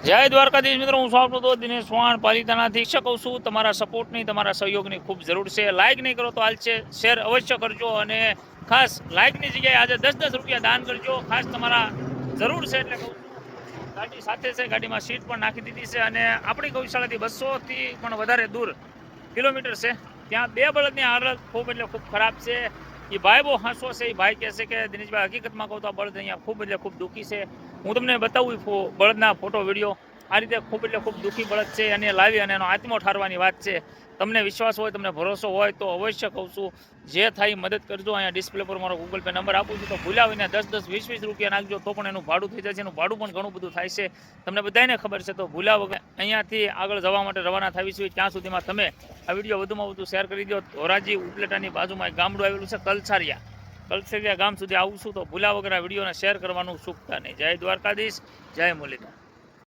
જય દ્વારકાધીશ મિત્રો, હું સ્વાગત તો દિનેશ વાણ પાલિતાણાથી કહું છું. તમારા સપોર્ટની, તમારા સહયોગની ખૂબ જરૂર છે. લાઇક નહીં કરો તો હાલશે, શેર અવશ્ય કરજો અને ખાસ લાઇકની જગ્યાએ આજે 10-10 રૂપિયા દાન કરજો. ખાસ તમારા જરૂર છે એટલે કહું છું. ગાડી સાથે છે, ગાડીમાં સીટ પણ નાખી દીધી છે અને આપણી ગૌશાળાથી 200 થી પણ વધારે દૂર કિલોમીટર છે. ત્યાં બે બળદની હાલત ખૂબ એટલે ખૂબ ખરાબ છે. એ ભાઈ બહુ હાંસો છે. એ ભાઈ કહે છે કે દિનેશભાઈ, હકીકતમાં કહું તો આ બળદ અહીંયા ખૂબ એટલે ખૂબ દુઃખી છે. હું તમને બતાવું બળદના ફોટો વિડીયો. આ રીતે ખૂબ એટલે ખૂબ દુઃખી બળદ છે અને લાવી અને એનો આત્મો ઠારવાની વાત છે. તમને વિશ્વાસ હોય, તમને ભરોસો હોય તો અવશ્ય કહું છું, જે થાય મદદ કરજો. અહીંયા ડિસ્પ્લે પર મારો ગૂગલ પે નંબર આપું છું, તો ભૂલાવીને 10-10, 20-20 રૂપિયા નાખજો તો પણ એનું ભાડું થઈ જાય છે. એનું ભાડું પણ ઘણું બધું થાય છે, તમને બધાને ખબર છે. તો ભૂલા વગર અહીંયાથી આગળ જવા માટે રવાના થઈશું. ત્યાં સુધીમાં તમે આ વિડીયો વધુમાં વધુ શેર કરી દો. ધોરાજી ઉપલેટાની બાજુમાં એક ગામડું આવેલું છે કલસરિયા ગામ સુધી આવું છું, તો ભૂલા વગર આ વિડીયોને શેર કરવાનું ચૂકતા નહીં. જય દ્વારકાધીશ, જય મુરલીધર.